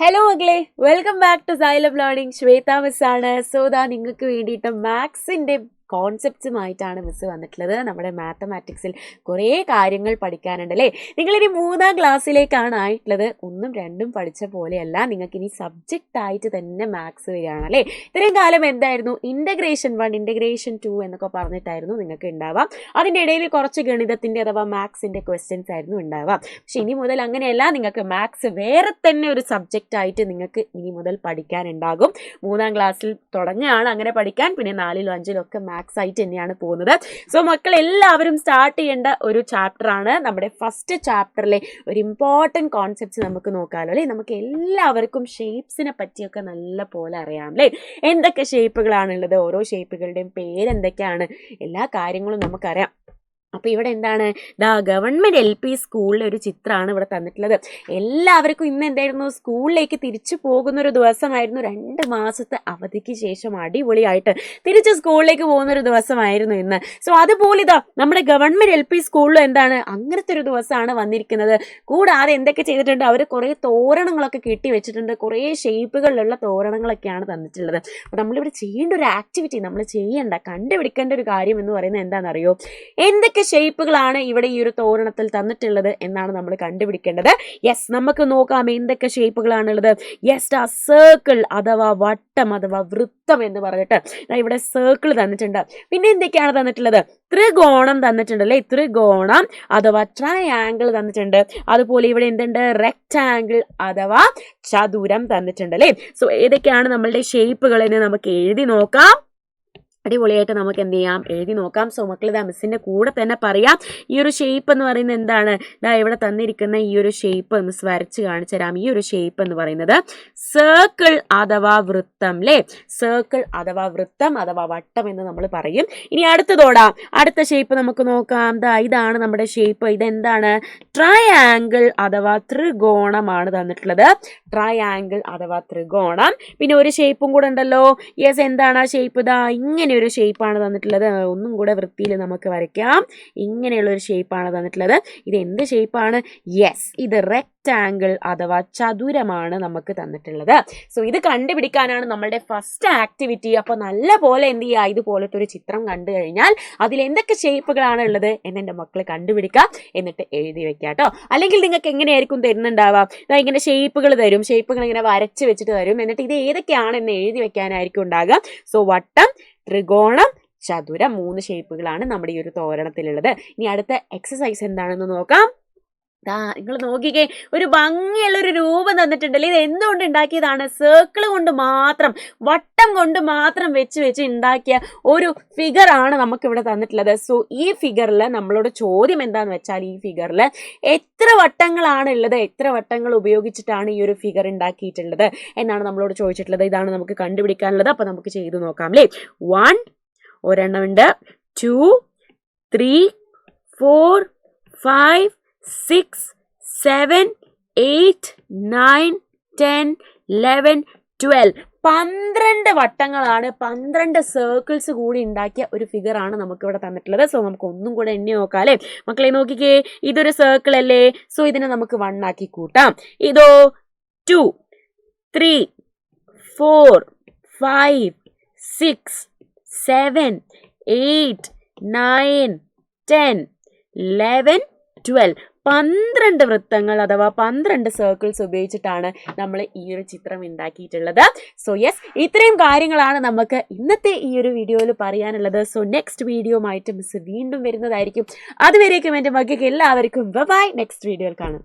Hello മക്കളെ, welcome back to Xylem learning. Shweta miss ആണ്. സോദാ നിങ്ങൾക്ക് വേണ്ടിയിട്ട് മാത്സിൻ്റെ കോൺസെപ്റ്റ്സുമായിട്ടാണ് മിസ് വന്നിട്ടുള്ളത്. നമ്മുടെ മാത്തമാറ്റിക്സിൽ കുറേ കാര്യങ്ങൾ പഠിക്കാനുണ്ട് അല്ലേ. നിങ്ങളിനി 3ാം ക്ലാസ്സിലേക്കാണ് ആയിട്ടുള്ളത്. 1ഉം 2ഉം പഠിച്ച പോലെയല്ല, നിങ്ങൾക്ക് ഇനി സബ്ജക്റ്റ് ആയിട്ട് തന്നെ മാത്സ് വരികയാണ് അല്ലേ. ഇത്രയും കാലം എന്തായിരുന്നു, ഇൻ്റഗ്രേഷൻ 1, ഇൻ്റഗ്രേഷൻ 2 എന്നൊക്കെ പറഞ്ഞിട്ടായിരുന്നു നിങ്ങൾക്ക് ഉണ്ടാവാം. അതിൻ്റെ ഇടയിൽ കുറച്ച് ഗണിതത്തിൻ്റെ അഥവാ മാത്സിൻ്റെ ക്വസ്റ്റ്യൻസ് ആയിരുന്നു ഉണ്ടാവാം. പക്ഷെ ഇനി മുതൽ അങ്ങനെയല്ല, നിങ്ങൾക്ക് മാത്സ് വേറെ തന്നെ ഒരു സബ്ജക്റ്റ് ആയിട്ട് നിങ്ങൾക്ക് ഇനി മുതൽ പഠിക്കാനുണ്ടാകും. 3ാം ക്ലാസ്സിൽ തുടങ്ങുകയാണ് അങ്ങനെ പഠിക്കാൻ. പിന്നെ 4ലും 5ലും ഒക്കെ മാത്സ് ആയിട്ട് തന്നെയാണ് പോകുന്നത്. സോ മക്കൾ എല്ലാവരും സ്റ്റാർട്ട് ചെയ്യേണ്ട ഒരു ചാപ്റ്റർ ആണ്. നമ്മുടെ ഫസ്റ്റ് ചാപ്റ്ററിലെ ഒരു ഇമ്പോർട്ടൻറ്റ് കോൺസെപ്റ്റ്സ് നമുക്ക് നോക്കാമല്ലോ അല്ലേ. നമുക്ക് എല്ലാവർക്കും ഷേപ്സിനെ പറ്റിയൊക്കെ നല്ല പോലെ അറിയാം അല്ലേ. എന്തൊക്കെ ഷേപ്പുകളാണുള്ളത്, ഓരോ ഷേപ്പുകളുടെയും പേരെന്തൊക്കെയാണ്, എല്ലാ കാര്യങ്ങളും നമുക്കറിയാം. അപ്പോൾ ഇവിടെ എന്താണ്, ഗവൺമെൻറ് LP സ്കൂളിലെ ഒരു ചിത്രമാണ് ഇവിടെ തന്നിട്ടുള്ളത്. എല്ലാവർക്കും ഇന്ന് എന്തായിരുന്നു, സ്കൂളിലേക്ക് തിരിച്ചു പോകുന്നൊരു ദിവസമായിരുന്നു. 2 മാസത്തെ അവധിക്ക് ശേഷം അടിപൊളിയായിട്ട് തിരിച്ച് സ്കൂളിലേക്ക് പോകുന്നൊരു ദിവസമായിരുന്നു ഇന്ന്. സോ അതുപോലെ നമ്മുടെ ഗവൺമെൻറ് LP സ്കൂളിലും എന്താണ്, അങ്ങനത്തെ ഒരു ദിവസമാണ് വന്നിരിക്കുന്നത്. കൂടാതെ എന്തൊക്കെ ചെയ്തിട്ടുണ്ട്, അവർ കുറേ തോരണങ്ങളൊക്കെ കെട്ടി വെച്ചിട്ടുണ്ട്. കുറേ ഷേപ്പുകളിലുള്ള തോരണങ്ങളൊക്കെയാണ് തന്നിട്ടുള്ളത്. അപ്പോൾ നമ്മളിവിടെ ചെയ്യേണ്ട ഒരു ആക്ടിവിറ്റി, നമ്മൾ കണ്ടുപിടിക്കേണ്ട ഒരു കാര്യം എന്ന് പറയുന്നത് എന്താണെന്നറിയോ, എന്തൊക്കെ ഷേപ്പുകളാണ് ഇവിടെ ഈ ഒരു തോരണത്തിൽ തന്നിട്ടുള്ളത് എന്നാണ് നമ്മൾ കണ്ടുപിടിക്കേണ്ടത്. യെസ്, നമുക്ക് നോക്കാം എന്തൊക്കെ ഷേപ്പുകളാണുള്ളത്. യെസ്, സർക്കിൾ അഥവാ വട്ടം അഥവാ വൃത്തം എന്ന് പറഞ്ഞിട്ട് ഇവിടെ സർക്കിൾ തന്നിട്ടുണ്ട്. പിന്നെ എന്തൊക്കെയാണ് തന്നിട്ടുള്ളത്, ത്രികോണം തന്നിട്ടുണ്ട് അല്ലേ. ത്രികോണം അഥവാ ട്രയാങ്കിൾ തന്നിട്ടുണ്ട്. അതുപോലെ ഇവിടെ എന്തുണ്ട്, റെക്റ്റാങ്കിൾ അഥവാ ചതുരം തന്നിട്ടുണ്ട് അല്ലേ. സോ ഏതൊക്കെയാണ് നമ്മളുടെ ഷേപ്പുകൾ എന്ന് നമുക്ക് എഴുതി നോക്കാം. അടിപൊളിയായിട്ട് നമുക്ക് എന്ത് ചെയ്യാം, എഴുതി നോക്കാം. സോ മക്കൾ മിസ്സിൻ്റെ കൂടെ തന്നെ പറയാം. ഈ ഒരു ഷേപ്പ് എന്ന് പറയുന്നത് എന്താണ്, ഇവിടെ തന്നിരിക്കുന്ന ഈ ഒരു ഷേപ്പ് മിസ് വരച്ച് കാണിച്ചു തരാം. ഈ ഒരു ഷേപ്പ് എന്ന് പറയുന്നത് സർക്കിൾ അഥവാ വൃത്തം അല്ലേ. സർക്കിൾ അഥവാ വൃത്തം അഥവാ വട്ടം എന്ന് നമ്മൾ പറയും. ഇനി അടുത്ത ഷേപ്പ് നമുക്ക് നോക്കാം. ഇതാണ് നമ്മുടെ ഷേപ്പ്. ഇതെന്താണ്, ട്രയാങ്കിൾ അഥവാ ത്രികോണമാണ് തന്നിട്ടുള്ളത്. ട്രയാങ്കിൾ അഥവാ ത്രികോണം. പിന്നെ ഒരു ഷേപ്പും കൂടെ ഉണ്ടല്ലോ. യെസ്, എന്താണ് ആ ഷേപ്പ്, ഇങ്ങനെ ഒരു ഷേപ്പാണ് തന്നിട്ടുള്ളത്. ഒന്നും കൂടെ വൃത്തിയിൽ നമുക്ക് വരയ്ക്കാം. ഇങ്ങനെയുള്ള ഒരു ഷേപ്പാണ് തന്നിട്ടുള്ളത്. ഇത് എന്ത് ഷേപ്പാണ്, യെസ്, ഇത് റെക്റ്റാങ്കിൾ അഥവാ ചതുരമാണ് നമുക്ക് തന്നിട്ടുള്ളത്. സോ ഇത് കണ്ടുപിടിക്കാനാണ് നമ്മളുടെ ഫസ്റ്റ് ആക്ടിവിറ്റി. അപ്പോൾ നല്ല പോലെ എന്ത് ചെയ്യുക, ഇതുപോലത്തെ ഒരു ചിത്രം കണ്ടു കഴിഞ്ഞാൽ അതിൽ എന്തൊക്കെ ഷേപ്പുകളാണ് ഉള്ളത് എന്ന് എൻ്റെ മക്കൾ കണ്ടുപിടിക്കാം, എന്നിട്ട് എഴുതി വെക്കാം കേട്ടോ. അല്ലെങ്കിൽ നിങ്ങൾക്ക് എങ്ങനെയായിരിക്കും തരുന്നുണ്ടാവാം, ഇങ്ങനെ ഷേപ്പുകൾ തരും, ഷേപ്പുകൾ ഇങ്ങനെ വരച്ച് വെച്ചിട്ട് തരും, എന്നിട്ട് ഇത് ഏതൊക്കെയാണെന്ന് എഴുതി വെക്കാനായിരിക്കും ഉണ്ടാകുക. സോ വട്ടം, ത്രികോണം, ചതുരം, 3 ഷേപ്പുകളാണ് നമ്മുടെ ഈ ഒരു തോരണത്തിലുള്ളത്. ഇനി അടുത്ത എക്സസൈസ് എന്താണെന്ന് നോക്കാം. നിങ്ങൾ നോക്കിക്കേ, ഒരു ഭംഗിയുള്ളൊരു രൂപം തന്നിട്ടുണ്ടല്ലേ. ഇത് എന്തുകൊണ്ട് ഉണ്ടാക്കിയതാണ്, സർക്കിൾ കൊണ്ട് മാത്രം, വട്ടം കൊണ്ട് മാത്രം വെച്ച് ഉണ്ടാക്കിയ ഒരു ഫിഗർ ആണ് നമുക്കിവിടെ തന്നിട്ടുള്ളത്. സോ ഈ ഫിഗറിൽ നമ്മളോട് ചോദ്യം എന്താന്ന് വെച്ചാൽ, ഈ ഫിഗറിൽ എത്ര വട്ടങ്ങളാണ് ഉള്ളത്, എത്ര വട്ടങ്ങൾ ഉപയോഗിച്ചിട്ടാണ് ഈ ഒരു ഫിഗർ ഉണ്ടാക്കിയിട്ടുള്ളത് എന്നാണ് നമ്മളോട് ചോദിച്ചിട്ടുള്ളത്. ഇതാണ് നമുക്ക് കണ്ടുപിടിക്കാനുള്ളത്. അപ്പൊ നമുക്ക് ചെയ്തു നോക്കാം അല്ലേ. 1 ഒരെണ്ണമുണ്ട്, 2 3 4 5 6 7 8 9 10 11 12 12 വട്ടങ്ങളാണ്, 12 സർക്കിൾസ് കൂടി ഉണ്ടാക്കിയ ഒരു ഫിഗർ ആണ് നമുക്കിവിടെ തന്നിട്ടുള്ളത്. സോ നമുക്ക് ഒന്നും കൂടെ എണ്ണി നോക്കാം അല്ലേ. മക്കളെ നോക്കിക്കേ, ഇതൊരു സർക്കിൾ അല്ലേ. സോ ഇതിനെ നമുക്ക് 1 ആക്കി കൂട്ടാം. ഇതോ 2 3 4 5 6 7 8 9 10 11 12 12 വൃത്തങ്ങൾ അഥവാ 12 സർക്കിൾസ് ഉപയോഗിച്ചിട്ടാണ് നമ്മൾ ഈ ഒരു ചിത്രം ഉണ്ടാക്കിയിട്ടുള്ളത്. സോ യെസ്, ഇത്രയും കാര്യങ്ങളാണ് നമുക്ക് ഇന്നത്തെ ഈ ഒരു വീഡിയോയിൽ പറയാനുള്ളത്. സോ നെക്സ്റ്റ് വീഡിയോ ആയിട്ട് മിസ് വീണ്ടും വരുന്നതായിരിക്കും. അതുവരേക്കും എൻ്റെ മക്കൾക്ക് എല്ലാവർക്കും ബൈ. നെക്സ്റ്റ് വീഡിയോയിൽ കാണാം.